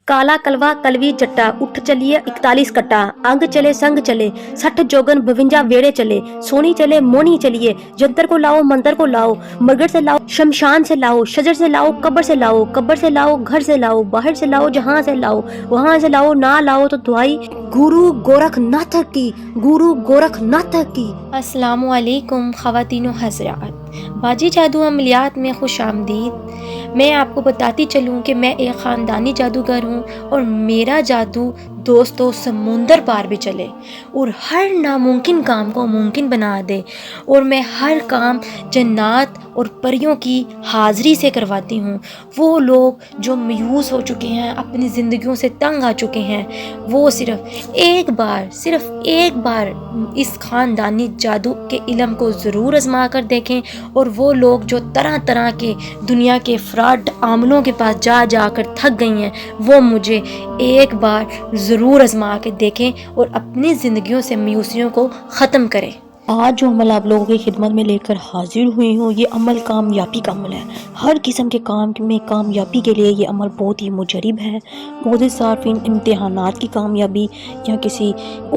काला कलवा कलवी जट्टा उठ चलिए 41 कट्टा अंग चले संग चले 60 जोगन 52 वेड़े चले सोनी चले मोनी चलिए जंतर को लाओ मंतर को लाओ मगर से लाओ शमशान से लाओ शजर से लाओ कब्र से लाओ घर से लाओ बाहर से लाओ जहां से लाओ वहां से लाओ ना लाओ तो दुआई गुरु गोरखनाथ की गुरु गोरखनाथ की। अस्सलामु अलैकुम ख़वातीनो हज़रात, बाजी जादू अमलियात में खुश आमदीद। मैं आपको बताती चलूँ कि मैं एक ख़ानदानी जादूगर हूँ और मेरा जादू दोस्तों समुंदर पार भी चले और हर नामुमकिन काम को मुमकिन बना दे। और मैं हर काम जन्नात और परियों की हाज़री से करवाती हूँ। वो लोग जो मायूस हो चुके हैं, अपनी ज़िंदगियों से तंग आ चुके हैं, वो सिर्फ़ एक बार इस ख़ानदानी जादू के इल्म को ज़रूर आज़मा कर देखें। और वो लोग जो तरह तरह के दुनिया के फ्रॉड आमलों के पास जा कर थक गई हैं, वो मुझे एक बार ज़रूर आज़मा के देखें और अपनी ज़िंदगियों से मायूसियों को ख़त्म करें। आज जो अमल आप लोगों की खिदमत में लेकर हाजिर हुई हूँ, ये अमल कामयाबी का अमल है। हर किस्म के काम में कामयाबी के लिए ये अमल बहुत ही मुजरिब है। मोअज़्ज़िज़ सारफीन इम्तिहानात की कामयाबी या किसी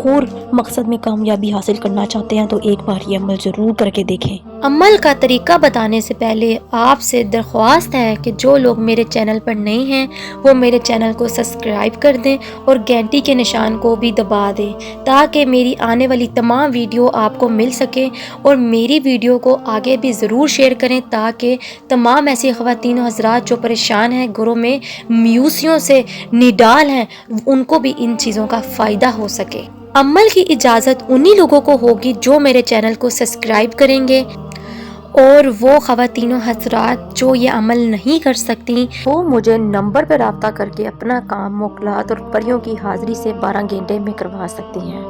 और मकसद में कामयाबी हासिल करना चाहते हैं तो एक बार ये अमल ज़रूर करके देखें। अमल का तरीका बताने से पहले आपसे दरख्वास्त है कि जो लोग मेरे चैनल पर नए हैं वो मेरे चैनल को सब्सक्राइब कर दें और घंटी के निशान को भी दबा दें ताकि मेरी आने वाली तमाम वीडियो आपको मिल सके। और मेरी वीडियो को आगे भी ज़रूर शेयर करें ताकि तमाम ऐसी ख़वातीन हज़रात जो परेशान हैं, घरों में मायूसियों से निडाल हैं, उनको भी इन चीज़ों का फ़ायदा हो सके। अमल की इजाज़त उन्हीं लोगों को होगी जो मेरे चैनल को सब्सक्राइब करेंगे। और वो ख़वातीनों हज़रात जो ये अमल नहीं कर सकती वो मुझे नंबर पर रब्ता करके अपना काम मुकलात और परियों की हाज़िरी से 12 घंटे में करवा सकती हैं।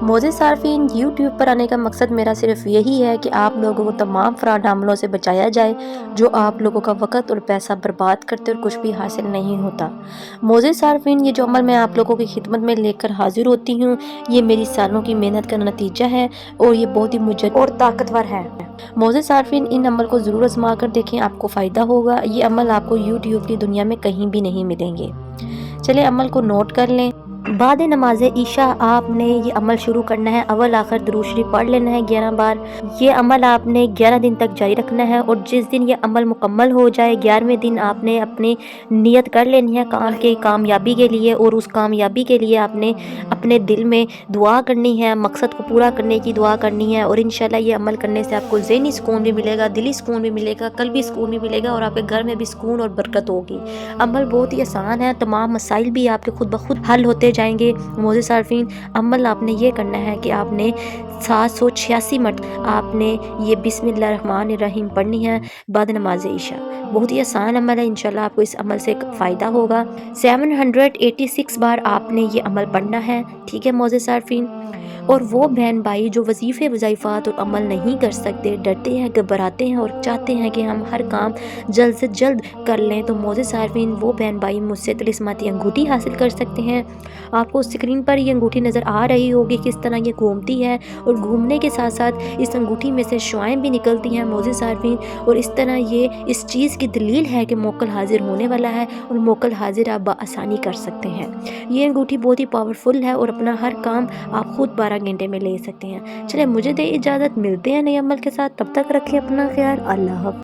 मोअज़्ज़िज़ सारफीन, यूट्यूब पर आने का मकसद मेरा सिर्फ यही है कि आप लोगों को तमाम फ्रॉड अमलों से बचाया जाए जो आप लोगों का वक़्त और पैसा बर्बाद करते और कुछ भी हासिल नहीं होता। मोअज़्ज़िज़ सारफीन, ये जो अमल मैं आप लोगों की खिदमत में लेकर हाजिर होती हूँ, ये मेरी सालों की मेहनत का नतीजा है और ये बहुत ही मुजर्रब और ताकतवर है। मोअज़्ज़िज़ सारफीन, इन अमल को ज़रूर आज़मा कर देखें, आपको फ़ायदा होगा। ये अमल आपको यूट्यूब की दुनिया में कहीं भी नहीं मिलेंगे। चलिए अमल को नोट कर लें। बाद नमाज ईशा आपने ये अमल शुरू करना है। अव्वल आखिर दुरूद शरीफ पढ़ लेना है 11 बार। ये अमल आपने 11 दिन तक जारी रखना है और जिस दिन ये अमल मुकम्मल हो जाए 11वें दिन आपने अपनी नियत कर लेनी है काम की कामयाबी के लिए। और उस कामयाबी के लिए आपने अपने दिल में दुआ करनी है, मकसद को पूरा करने की दुआ करनी है। और इंशाल्लाह ये अमल करने से आपको ज़हनी सुकून भी मिलेगा, दिली सुकून भी मिलेगा, कल्बी सुकून भी मिलेगा और आपके घर में भी सुकून और बरकत होगी। अमल बहुत ही आसान है, तमाम मसाइल भी आपके खुद ब खुद हल होते जाएंगे। मोअज़्ज़िज़ सारफीन, अमल आपने ये करना है कि आपने 786 मरतबा आपने ये बिस्मिल्लाहिर्रहमानिर्रहीम पढ़नी है बाद नमाज ईशा। बहुत ही आसान अमल है, इंशाल्लाह आपको इस अमल से फ़ायदा होगा। 786 बार आपने ये अमल पढ़ना है, ठीक है मोअज़्ज़िज़ सारफीन। और वो बहन भाई जो वजीफ़े वज़ाइफ़ात और अमल नहीं कर सकते, डरते हैं, घबराते हैं और चाहते हैं कि हम हर काम जल्द से जल्द कर लें, तो मोअज़्ज़िज़ सारफीन वो बहन भाई मुझसे तिलिस्माती अंगूठी हासिल कर सकते हैं। आपको स्क्रीन पर ये अंगूठी नज़र आ रही होगी किस तरह ये घूमती है और घूमने के साथ साथ इस अंगूठी में से शुआएं भी निकलती हैं मोअज़्ज़िज़ सारफीन। और इस तरह ये इस चीज़ की दलील है कि मोकल हाजिर होने वाला है और मोकल हाजिर आप बआसानी कर सकते हैं। ये अंगूठी बहुत ही पावरफुल है और अपना हर काम आप खुद 12 घंटे में ले सकते हैं। चलिए मुझे दे इजाज़त, मिलते हैं नए अमल के साथ, तब तक रखें अपना ख्याल। अल्लाह हाफ़िज़।